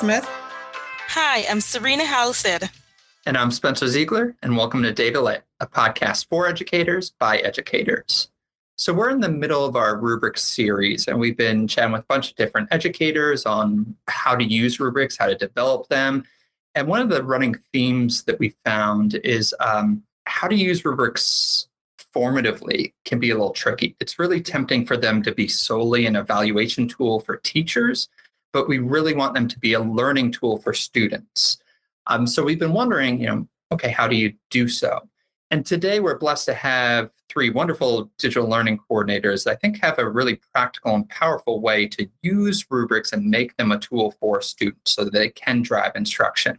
Smith. Hi, I'm Serena Halstead. And I'm Spencer Ziegler, and welcome to Data Lit, a podcast for educators by educators. So we're in the middle of our rubrics series, and we've been chatting with a bunch of different educators on how to use rubrics, how to develop them. And one of the running themes that we found is how to use rubrics formatively can be a little tricky. It's really tempting for them to be solely an evaluation tool for teachers, but we really want them to be a learning tool for students. So we've been wondering, okay, how do you do so? And today we're blessed to have three wonderful digital learning coordinators that I think have a really practical and powerful way to use rubrics and make them a tool for students so that they can drive instruction.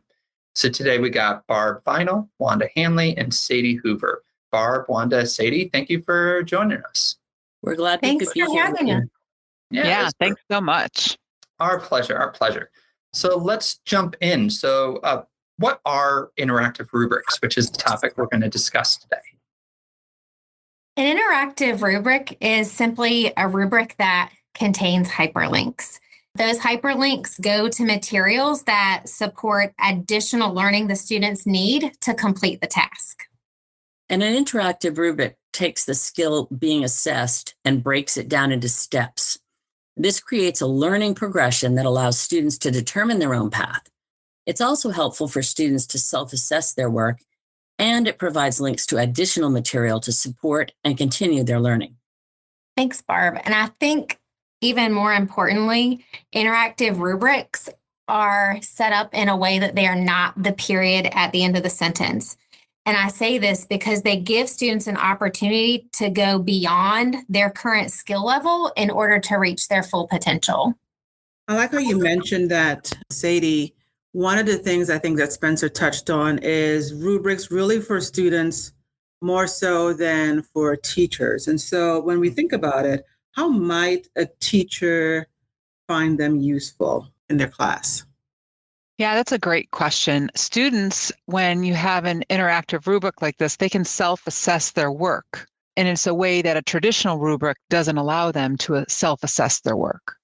So today we got Barb Vinal, Wanda Hanley, and Sadie Hoover. Barb, Wanda, Sadie, thank you for joining us. We're glad we Thanks could be for here. having us. Yeah, thanks so much. Our pleasure, our pleasure. So let's jump in. So what are interactive rubrics, which is the topic we're going to discuss today? An interactive rubric is simply a rubric that contains hyperlinks. Those hyperlinks go to materials that support additional learning the students need to complete the task. And an interactive rubric takes the skill being assessed and breaks it down into steps. This creates a learning progression that allows students to determine their own path. It's also helpful for students to self-assess their work, and it provides links to additional material to support and continue their learning. Thanks, Barb. And I think even more importantly, interactive rubrics are set up in a way that they are not the period at the end of the sentence. And I say this because they give students an opportunity to go beyond their current skill level in order to reach their full potential. I like how you mentioned that, Sadie. One of the things I think that Spencer touched on is rubrics really for students more so than for teachers. And so when we think about it, how might a teacher find them useful in their class? Yeah, that's a great question. Students, when you have an interactive rubric like this, they can self-assess their work. And it's a way that a traditional rubric doesn't allow them to self-assess their work.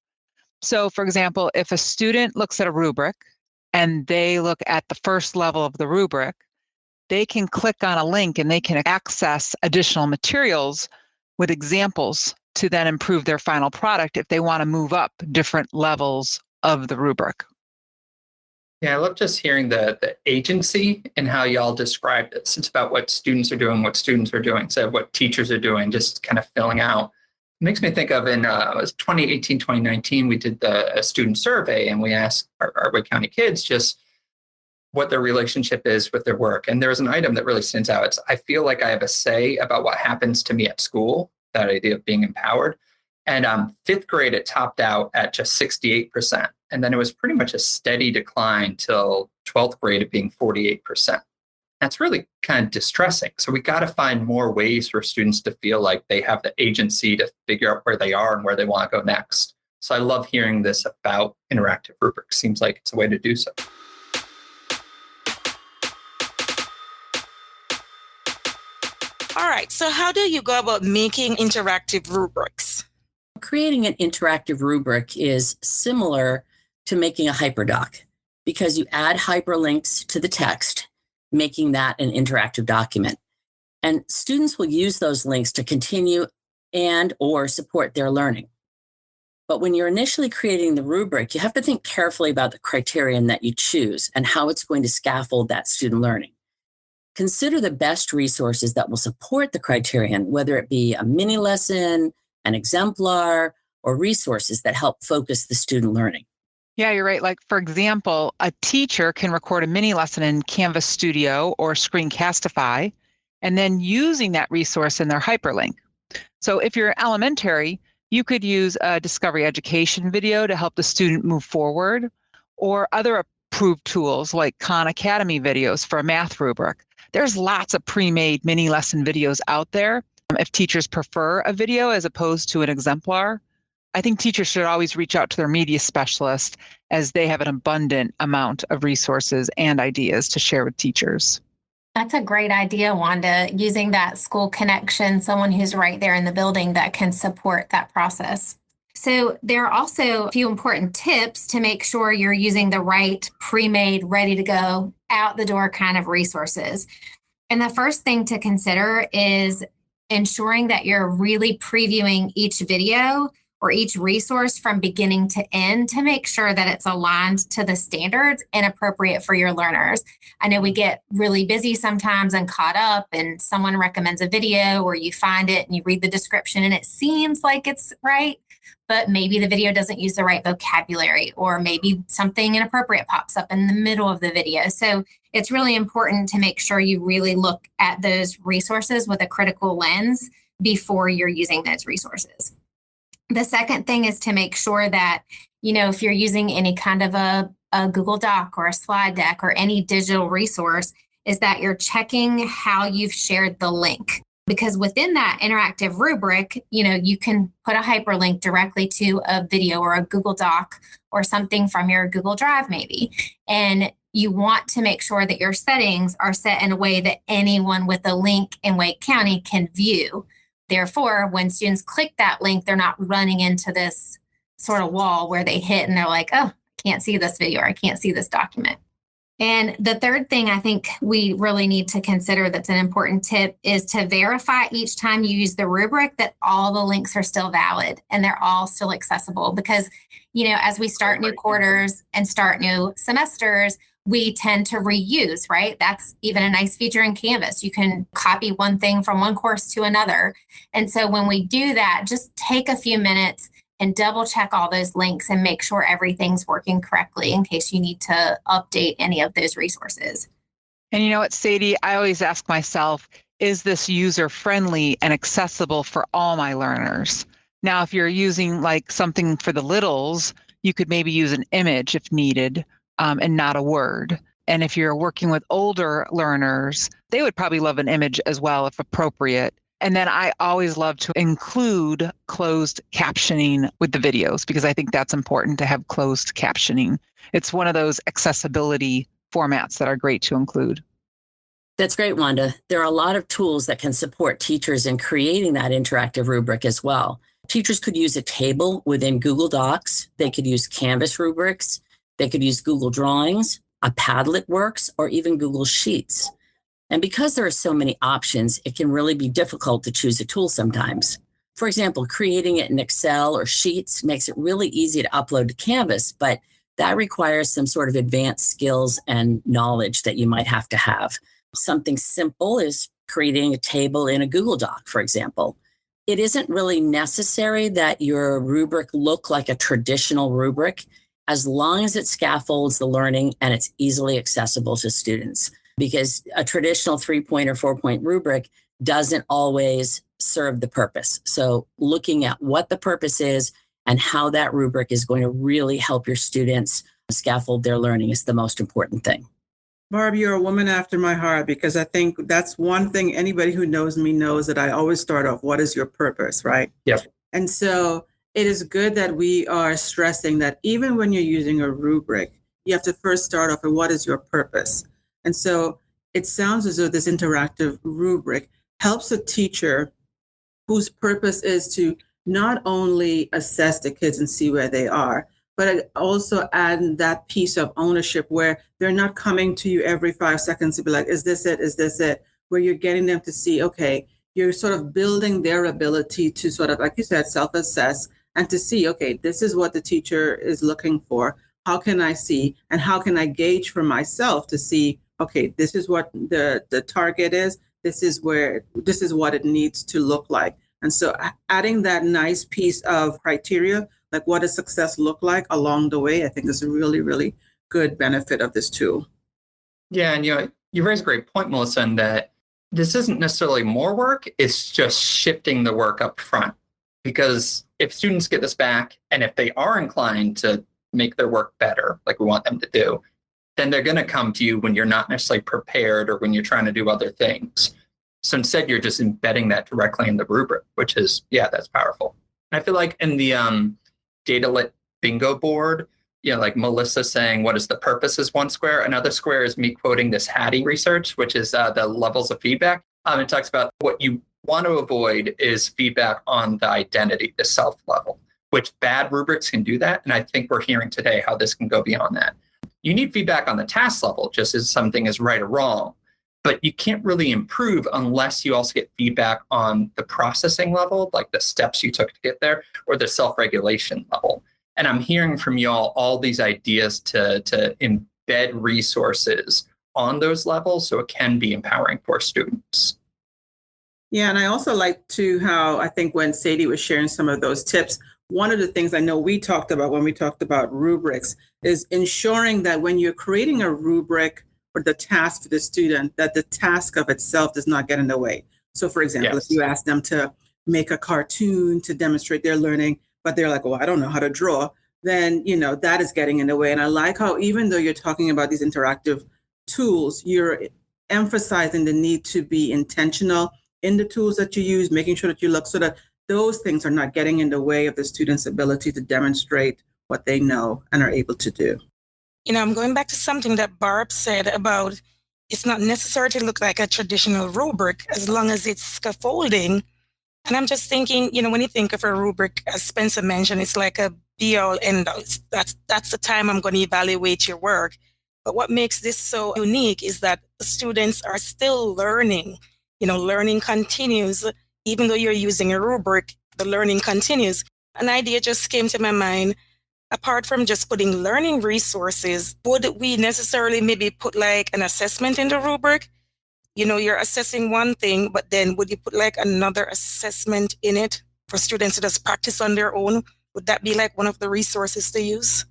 So, for example, if a student looks at a rubric and they look at the first level of the rubric, they can click on a link and they can access additional materials with examples to then improve their final product if they want to move up different levels of the rubric. Yeah, I love just hearing the agency and how y'all describe this. It's about what students are doing, instead of what teachers are doing, just kind of filling out. It makes me think of it was 2018, 2019, we did a student survey and we asked our Wake County kids just what their relationship is with their work. And there's an item that really stands out. It's, I feel like I have a say about what happens to me at school, that idea of being empowered. And fifth grade, it topped out at just 68%. And then it was pretty much a steady decline till 12th grade of being 48%. That's really kind of distressing. So we got to find more ways for students to feel like they have the agency to figure out where they are and where they want to go next. So I love hearing this about interactive rubrics. Seems like it's a way to do so. All right, so how do you go about making interactive rubrics? Creating an interactive rubric is similar to making a hyperdoc because you add hyperlinks to the text, making that an interactive document. And students will use those links to continue and or support their learning. But when you're initially creating the rubric, you have to think carefully about the criterion that you choose and how it's going to scaffold that student learning. Consider the best resources that will support the criterion, whether it be a mini lesson, an exemplar, or resources that help focus the student learning. Yeah, you're right. Like, for example, a teacher can record a mini lesson in Canvas Studio or Screencastify, and then using that resource in their hyperlink. So if you're elementary, you could use a Discovery Education video to help the student move forward, or other approved tools like Khan Academy videos for a math rubric. There's lots of pre-made mini lesson videos out there. If teachers prefer a video as opposed to an exemplar, I think teachers should always reach out to their media specialist as they have an abundant amount of resources and ideas to share with teachers. That's a great idea, Wanda, using that school connection, someone who's right there in the building that can support that process. So there are also a few important tips to make sure you're using the right pre-made, ready to go, out the door kind of resources. And the first thing to consider is ensuring that you're really previewing each video or each resource from beginning to end to make sure that it's aligned to the standards and appropriate for your learners. I know we get really busy sometimes and caught up, and someone recommends a video or you find it and you read the description and it seems like it's right, but maybe the video doesn't use the right vocabulary, or maybe something inappropriate pops up in the middle of the video. So it's really important to make sure you really look at those resources with a critical lens before you're using those resources. The second thing is to make sure that, if you're using any kind of a Google Doc or a slide deck or any digital resource, is that you're checking how you've shared the link. Because within that interactive rubric, you can put a hyperlink directly to a video or a Google Doc or something from your Google Drive maybe. And you want to make sure that your settings are set in a way that anyone with a link in Wake County can view. Therefore, when students click that link, they're not running into this sort of wall where they hit and they're like, oh, I can't see this video or I can't see this document. And the third thing I think we really need to consider that's an important tip is to verify each time you use the rubric that all the links are still valid and they're all still accessible. Because, as we start new quarters and start new semesters, we tend to reuse, right? That's even a nice feature in Canvas. You can copy one thing from one course to another. And so when we do that, just take a few minutes and double check all those links and make sure everything's working correctly in case you need to update any of those resources. And you know what, Sadie, I always ask myself, is this user-friendly and accessible for all my learners? Now, if you're using like something for the littles, you could maybe use an image if needed, and not a word. And if you're working with older learners, they would probably love an image as well, if appropriate. And then I always love to include closed captioning with the videos because I think that's important to have closed captioning. It's one of those accessibility formats that are great to include. That's great, Wanda. There are a lot of tools that can support teachers in creating that interactive rubric as well. Teachers could use a table within Google Docs. They could use Canvas rubrics. They could use Google Drawings, a Padlet Works, or even Google Sheets. And because there are so many options, it can really be difficult to choose a tool sometimes. For example, creating it in Excel or Sheets makes it really easy to upload to Canvas, but that requires some sort of advanced skills and knowledge that you might have to have. Something simple is creating a table in a Google Doc, for example. It isn't really necessary that your rubric look like a traditional rubric, as long as it scaffolds the learning and it's easily accessible to students. Because a traditional 3-point or 4-point rubric doesn't always serve the purpose. So looking at what the purpose is and how that rubric is going to really help your students scaffold their learning is the most important thing. Barb, you're a woman after my heart because I think that's one thing anybody who knows me knows that I always start off, what is your purpose, right? Yep. And so it is good that we are stressing that even when you're using a rubric, you have to first start off with what is your purpose. And so it sounds as though this interactive rubric helps a teacher whose purpose is to not only assess the kids and see where they are, but also add that piece of ownership where they're not coming to you every 5 seconds to be like, is this it? Is this it? Where you're getting them to see, okay, you're sort of building their ability to sort of, like you said, self-assess and to see, okay, this is what the teacher is looking for. How can I see? And how can I gauge for myself to see, okay, this is what the target is. This is what it needs to look like. And so adding that nice piece of criteria, like what does success look like along the way, I think is a really, really good benefit of this tool. Yeah, and you raise a great point, Mellisa, in that this isn't necessarily more work, it's just shifting the work up front. Because if students get this back, and if they are inclined to make their work better, like we want them to do, then they're going to come to you when you're not necessarily prepared or when you're trying to do other things. So instead, you're just embedding that directly in the rubric, which is, that's powerful. And I feel like in the data lit bingo board, like Mellisa saying, what is the purpose is one square. Another square is me quoting this Hattie research, which is the levels of feedback. It talks about what you want to avoid is feedback on the identity, the self level. which bad rubrics can do that. And I think we're hearing today how this can go beyond that. You need feedback on the task level, just as something is right or wrong, but you can't really improve unless you also get feedback on the processing level, like the steps you took to get there, or the self-regulation level. And I'm hearing from y'all all these ideas to embed resources on those levels so it can be empowering for students. Yeah, and I also like to how I think when Sadie was sharing some of those tips, one of the things I know we talked about when we talked about rubrics is ensuring that when you're creating a rubric or the task for the student, that the task of itself does not get in the way. So for example, Yes. if you ask them to make a cartoon to demonstrate their learning, but they're like, well, I don't know how to draw, then, that is getting in the way. And I like how even though you're talking about these interactive tools, you're emphasizing the need to be intentional in the tools that you use, making sure that you look so that those things are not getting in the way of the student's ability to demonstrate what they know and are able to do. I'm going back to something that Barb said about it's not necessary to look like a traditional rubric as long as it's scaffolding. And I'm just thinking, when you think of a rubric, as Spencer mentioned, it's like a be all end all. That's the time I'm going to evaluate your work. But what makes this so unique is that the students are still learning. Learning continues. Even though you're using a rubric, the learning continues. An idea just came to my mind. Apart from just putting learning resources, would we necessarily maybe put like an assessment in the rubric? You're assessing one thing, but then would you put like another assessment in it for students to just practice on their own? Would that be like one of the resources to use?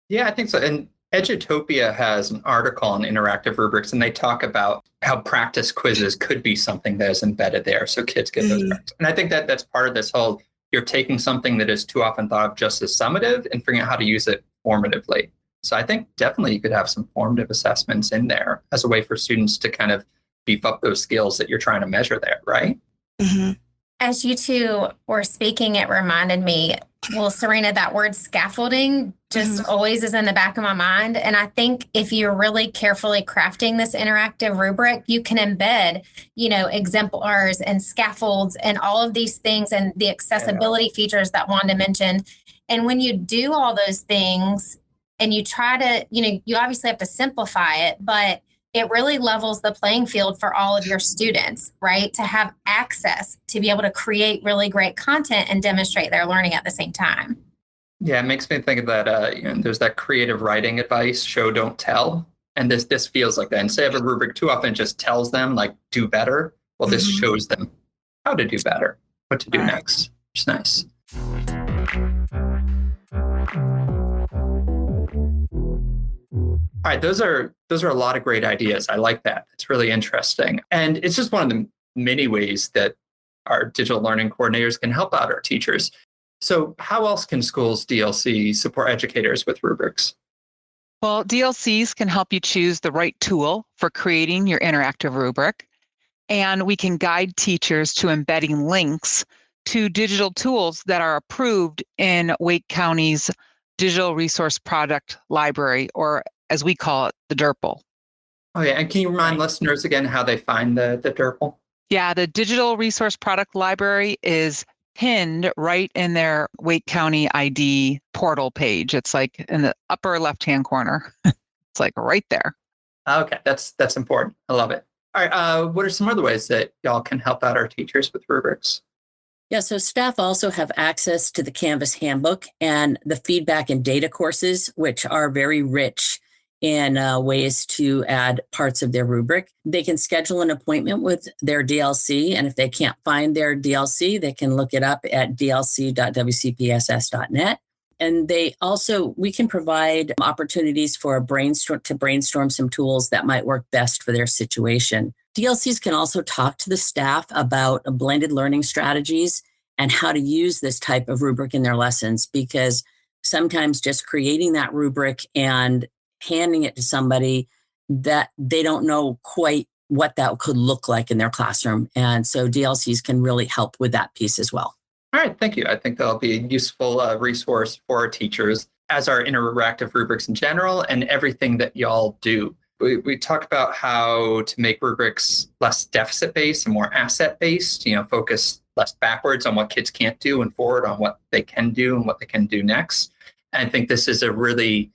Yeah, I think so. And Edutopia has an article on interactive rubrics, and they talk about how practice quizzes could be something that is embedded there. So kids get those practice. And I think that that's part of this whole, you're taking something that is too often thought of just as summative and figuring out how to use it formatively. So I think definitely you could have some formative assessments in there as a way for students to kind of beef up those skills that you're trying to measure there, right? Mm-hmm. As you two were speaking, it reminded me, Serena, that word scaffolding just always is in the back of my mind. And I think if you're really carefully crafting this interactive rubric, you can embed, exemplars and scaffolds and all of these things and the accessibility features that Wanda mentioned. And when you do all those things and you try to, you obviously have to simplify it, but it really levels the playing field for all of your students, right? To have access to be able to create really great content and demonstrate their learning at the same time. Yeah, it makes me think of that, there's that creative writing advice, show, don't tell. And this feels like that. Instead of a rubric, too often just tells them, like, do better. Well, this shows them how to do better, what to do next. It's nice. All right, those are a lot of great ideas. I like that. It's really interesting. And it's just one of the many ways that our digital learning coordinators can help out our teachers. So how else can schools DLC support educators with rubrics? Well, DLCs can help you choose the right tool for creating your interactive rubric. And we can guide teachers to embedding links to digital tools that are approved in Wake County's Digital Resource Product Library, or as we call it, the DRPL. Oh, yeah. And can you remind listeners again how they find the DRPL? Yeah, the Digital Resource Product Library is pinned right in their Wake County ID portal page. It's like in the upper left-hand corner. It's like right there. Okay, that's important. I love it. All right, what are some other ways that y'all can help out our teachers with rubrics? Yeah, so staff also have access to the Canvas handbook and the feedback and data courses, which are very rich in ways to add parts of their rubric. They can schedule an appointment with their DLC, and if they can't find their DLC, they can look it up at dlc.wcpss.net. And we can provide opportunities for a brainstorm some tools that might work best for their situation. DLCs can also talk to the staff about blended learning strategies and how to use this type of rubric in their lessons, because sometimes just creating that rubric and handing it to somebody, that they don't know quite what that could look like in their classroom. And so DLCs can really help with that piece as well. All right, thank you. I think that'll be a useful resource for our teachers, as are interactive rubrics in general and everything that y'all do. We talk about how to make rubrics less deficit-based and more asset-based, focus less backwards on what kids can't do and forward on what they can do and what they can do next. And I think this is a really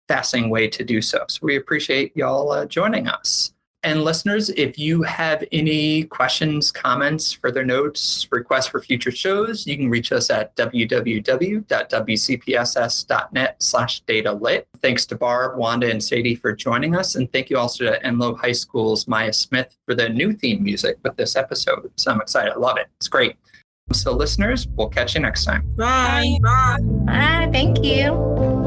fascinating way to do so. So we appreciate y'all joining us. And listeners, if you have any questions, comments, further notes, requests for future shows, you can reach us at www.wcpss.net/datalit. Thanks to Barb, Wanda, and Sadie for joining us. And thank you also to Enloe High School's Maya Smith for the new theme music with this episode. So I'm excited. I love it. It's great. So listeners, we'll catch you next time. Bye. Bye. Thank you.